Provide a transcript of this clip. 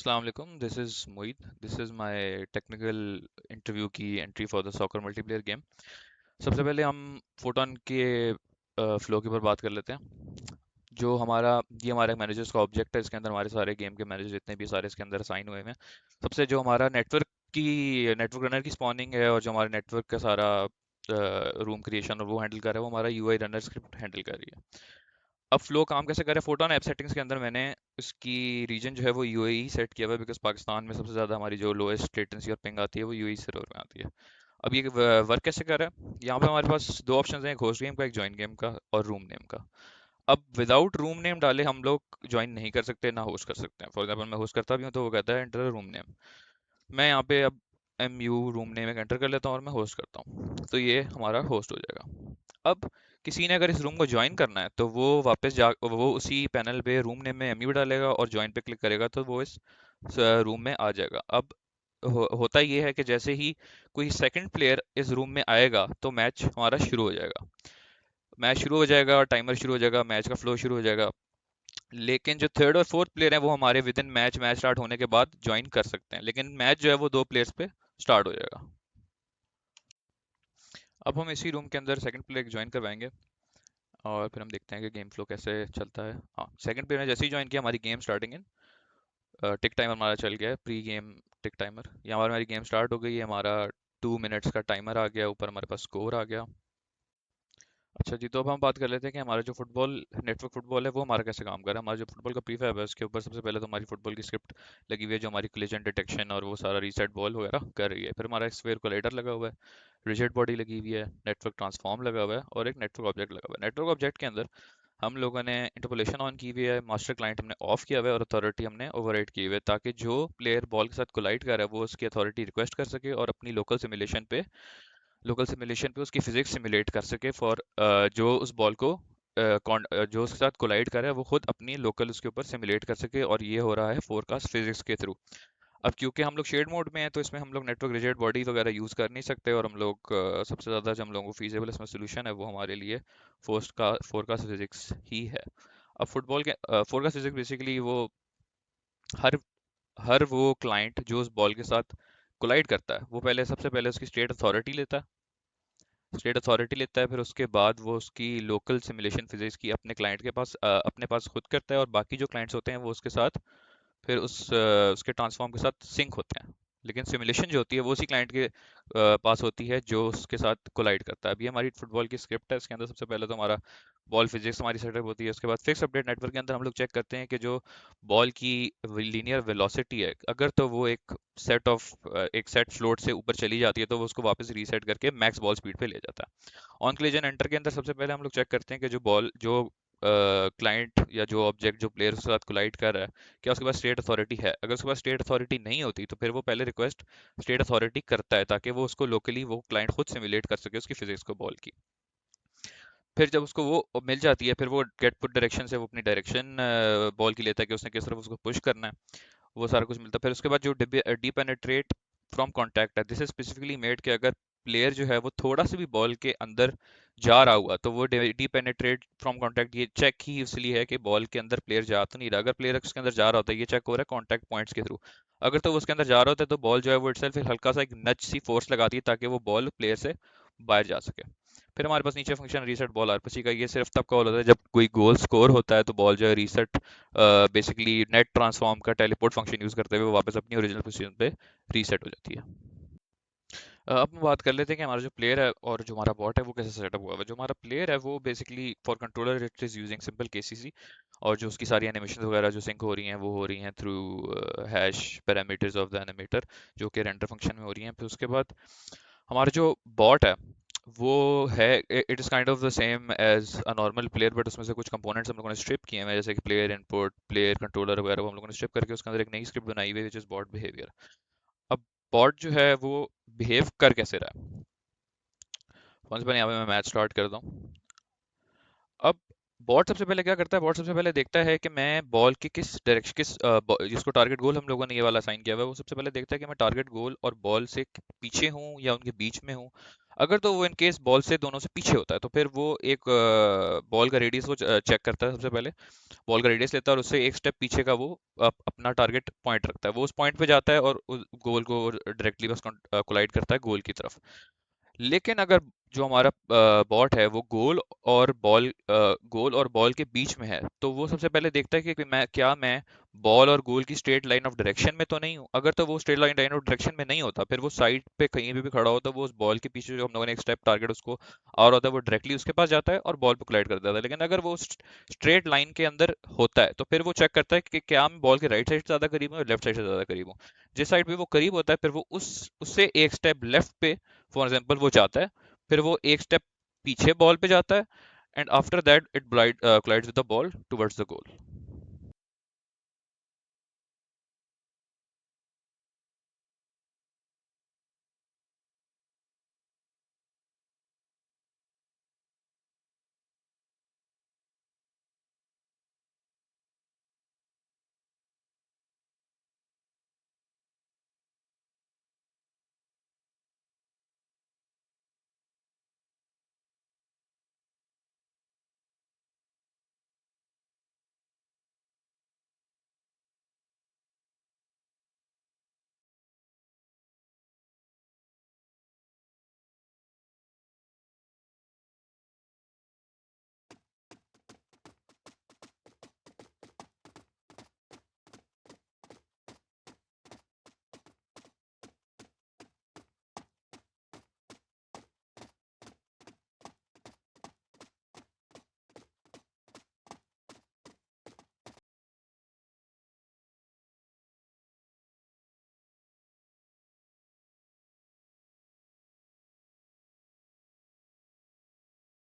अस्सलाम वालेकुम, this is Moid. This is my technical interview की entry for the soccer multiplayer game. सबसे पहले हम फोटोन के फ्लो के ऊपर बात कर लेते हैं। जो हमारा ये हमारा मैनेजर्स का ऑब्जेक्ट है, इसके अंदर हमारे सारे गेम के मैनेजर जितने भी सारे इसके अंदर साइन हुए हैं। सबसे जो हमारा नेटवर्क रनर की स्पॉनिंग है और जो हमारे नेटवर्क का सारा रूम क्रिएशन और वो हैंडल कर रहा है, वो हमारा यूआई रनर स्क्रिप्ट हैंडल कर रही है। अब फ्लो काम कैसे करे? फोटोन ऐप सेटिंग्स के अंदर मैंने उसकी रीजन जो है वो यूएई सेट किया हुआ है, बिकॉज पाकिस्तान में सबसे ज़्यादा हमारी जो लोएस्ट लेटेंसी और पिंग आती है वो यूएई सर्वर में आती है। अब ये वर्क कैसे कर रहा है? यहाँ पे हमारे पास दो ऑप्शन हैं, एक होस्ट गेम का, एक जॉइन गेम का और रूम नेम का। अब विदाउट रूम नेम डाले हम लोग ज्वाइन नहीं कर सकते ना होस्ट कर सकते हैं। फॉर एग्जाम्पल मैं होस्ट करता भी हूँ तो वो कहता है एंटर रूम नेम। मैं यहाँ पे अब MU रूम नेम एक एंटर कर लेता हूँ और मैं होस्ट करता हूँ, तो ये हमारा होस्ट हो जाएगा। अब किसी ने अगर इस रूम को ज्वाइन करना है तो वो उसी पैनल पे रूम नेम में MU डालेगा और ज्वाइन पे क्लिक करेगा तो वो इस रूम में आ जाएगा। अब होता ये है कि जैसे ही कोई सेकंड प्लेयर इस रूम में आएगा तो मैच हमारा शुरू हो जाएगा। मैच शुरू हो जाएगा, टाइमर शुरू हो जाएगा, मैच का फ्लो शुरू हो जाएगा। लेकिन जो थर्ड और फोर्थ प्लेयर है वो हमारे विद इन मैच स्टार्ट होने के बाद ज्वाइन कर सकते हैं, लेकिन मैच जो है वो दो प्लेयर्स पे स्टार्ट हो जाएगा। अब हम इसी रूम के अंदर सेकंड प्लेयर ज्वाइन करवाएंगे और फिर हम देखते हैं कि गेम फ्लो कैसे चलता है। हाँ, सेकंड प्लेयर ने जैसे ही ज्वाइन किया हमारी game starting in tick timer हमारा चल गया है, प्री गेम टिक टाइमर। यहाँ हमारी गेम स्टार्ट हो गई है, हमारा 2 मिनट्स का टाइमर आ गया, ऊपर हमारे पास स्कोर आ गया। अच्छा जी, तो अब हम बात कर लेते हैं कि हमारा जो फुटबॉल नेटवर्क फुटबॉल है वो हमारा कैसे काम कर रहा है। हमारा जो फुटबॉल का प्रीफैब है उसके ऊपर सबसे पहले तो हमारी फुटबॉल की स्क्रिप्ट लगी हुई है, जो हमारी कोलिजन डिटेक्शन और वो सारा रीसेट बॉल वगैरह कर रही है। फिर हमारा एक स्फीयर कोलाइडर लगा हुआ है, रिजिड बॉडी लगी हुई है, नेटवर्क ट्रांसफॉर्म लगा हुआ है और एक नेटवर्क ऑब्जेक्ट लगा हुआ है। नेटवर्क ऑब्जेक्ट के अंदर हम लोगों ने इंटरपोलेशन ऑन की हुई है, मास्टर क्लाइंट हमने ऑफ किया हुआ है और अथॉरिटी हमने ओवरराइड की हुई है, ताकि जो प्लेयर बॉल के साथ कोलाइड कर रहा है वो उसकी अथॉरिटी रिक्वेस्ट कर सके और अपनी लोकल सिमुलेशन पे उसकी फिजिक्स सिमुलेट कर सके फॉर जो उस बॉल को जो उसके साथ कोलाइड कर रहा है वो खुद अपनी लोकल उसके ऊपर सिमुलेट कर सके, और ये हो रहा है फोरकास्ट फिजिक्स के थ्रू। अब क्योंकि हम लोग शेड मोड में हैं तो इसमें हम लोग नेटवर्क रिजेक्ट बॉडी वगैरह यूज़ कर नहीं सकते, और हम लोग सबसे ज़्यादा जो हम लोगों को फीजेबल इसमें सोल्यूशन है वो हमारे लिए फोरकास्ट फिजिक्स ही है। अब फुटबॉल के फोरकास्ट फिजिक्स बेसिकली वो हर हर वो क्लाइंट जो उस बॉल के साथ कोलाइड करता है वो पहले सबसे पहले उसकी स्टेट अथॉरिटी लेता है, फिर उसके बाद वो उसकी लोकल सिमुलेशन फिजिक्स की अपने पास खुद करता है, और बाकी जो क्लाइंट्स होते हैं वो उसके साथ फिर उसके ट्रांसफॉर्म के साथ सिंक होते हैं। लेकिन सिमुलेशन जो होती है वो उसी क्लाइंट के पास होती है जो उसके साथ कोलाइड करता है। अब ये हमारी फुटबॉल की स्क्रिप्ट है, इसके अंदर सबसे पहले तो हमारा बॉल फिजिक्स हमारी सेटअप होती है। उसके बाद फिक्स अपडेट नेटवर्क के अंदर हम लोग चेक करते हैं कि जो बॉल की लीनियर वेलोसिटी है, अगर तो वो एक सेट फ्लोट से ऊपर चली जाती है तो वो उसको वापस रीसेट करके मैक्स बॉल स्पीड पे ले जाता है। ऑन कोलिजन एंटर के अंदर सबसे पहले हम लोग चेक करते हैं कि जो क्लाइंट या जो ऑब्जेक्ट जो प्लेयर के साथ कोलाइड कर रहा है, क्या उसके पास स्टेट अथॉरिटी है। अगर उसके पास स्टेट अथॉरिटी नहीं होती तो फिर वो पहले रिक्वेस्ट स्टेट अथॉरिटी करता है, ताकि वो उसको लोकली वो क्लाइंट खुद सिमुलेट कर सके उसकी फिजिक्स को बॉल की। फिर जब उसको वो मिल जाती है फिर वो गेट पुट डायरेक्शन से वो अपनी डायरेक्शन बॉल की लेता है कि उसने किस तरफ उसको पुश करना है, वो सारा कुछ मिलता है। फिर उसके बाद जो डीपेनेट्रेट फ्रॉम कॉन्टैक्ट है, दिस इज स्पेसिफिकली मेड कि अगर प्लेयर जो है वो थोड़ा सा भी बॉल के अंदर जा रहा हुआ तो वो डीपेनेट्रेट फ्रॉम कॉन्टैक्ट ये चेक ही इसलिए है कि बॉल के अंदर प्लेयर जा तो नहीं रहा। अगर प्लेयर उसके अंदर जा रहा होता है ये चेक हो रहा है कॉन्टैक्ट पॉइंट्स के थ्रू। अगर तो वो उसके अंदर जा रहा होता है तो बॉल जो है वो इटसेल्फ एक हल्का सा एक नच सी फोर्स लगाती है ताकि वो बॉल प्लेयर से बाहर जा सके। फिर हमारे पास नीचे फंक्शन रीसेट बॉल आरपीसी का, ये सिर्फ तब कॉल होता है जब कोई गोल स्कोर होता है तो बॉल जो है रीसेट बेसिकली नेट ट्रांसफॉर्म का टेलीपोर्ट फंक्शन यूज करते हुए वो वापस अपनी ओरिजिनल पोजीशन पे रीसेट हो जाती है। अब हम बात कर लेते हैं कि हमारा जो प्लेयर है और जो हमारा बॉट है वो कैसे सेटअप हुआ है। जो हमारा प्लेयर है वो basically for controller it is using simple KCC, और जो उसकी सारी एनिमेशन वगैरह जो सिंक हो रही हैं वो हो रही हैं through hash parameters of the animator, जो कि रेंडर फंक्शन में हो रही हैं। फिर उसके बाद हमारा जो बॉट है वो है it is kind of the same as a normal player, but उसमें से कुछ कंपोनेंट्स हम लोगों ने स्ट्रिप किए हैं, जैसे कि प्लेयर इनपुट, प्लेयर कंट्रोलर वगैरह, वो हम लोगों ने स्ट्रिप करके उसके अंदर एक नई स्क्रिप्ट बनाई हुई है विच इज़ बॉट बिहेवियर। अब बॉट जो है वो बिहेव कर कैसे रहा है, वंस मैंने यहाँ पे मैं मैच स्टार्ट करता हूँ। अब बॉट सबसे पहले क्या करता है? बॉट सबसे पहले देखता है कि मैं बॉल की किस डायरेक्शन जिसको टारगेट गोल हम लोगों ने ये वाला असाइन किया हुआ है, वो सबसे पहले देखता है कि मैं टारगेट गोल और बॉल से पीछे हूँ या उनके बीच में हूँ। अगर तो वो इन केस बॉल से दोनों से पीछे होता है तो फिर वो एक बॉल का रेडियस वो चेक करता है सबसे पहले। बॉल का रेडियस लेता है और उससे एक स्टेप पीछे का वो अपना टारगेट पॉइंट रखता है, वो उस पॉइंट पे जाता है और उस गोल को डायरेक्टली बस कोलाइड करता है गोल की तरफ। लेकिन अगर जो हमारा बॉट है वो गोल और बॉल के बीच में है, तो वो सबसे पहले देखता है कि मैं बॉल और गोल की स्ट्रेट लाइन ऑफ डायरेक्शन में तो नहीं हूँ। अगर तो वो स्ट्रेट लाइन ऑफ डायरेक्शन में नहीं होता, फिर वो साइड पे कहीं भी खड़ा होता, वो उस बॉल के पीछे जो हम लोगों ने एक स्टेप टारगेट उसको और होता है, वो डायरेक्टली उसके पास जाता है और बॉल पे कोलाइड कर देता है। लेकिन अगर वो स्ट्रेट लाइन के अंदर होता है, तो फिर वो चेक करता है कि क्या मैं बॉल के राइट साइड से ज्यादा करीब हूँ या लेफ्ट साइड से ज्यादा करीब हूँ। जिस साइड पे वो करीब होता है, फिर वो उस उससे एक स्टेप लेफ्ट पे फॉर एग्जाम्पल वो जाता है, फिर वो एक स्टेप पीछे बॉल पे जाता है, and after that it collides with the ball towards the goal.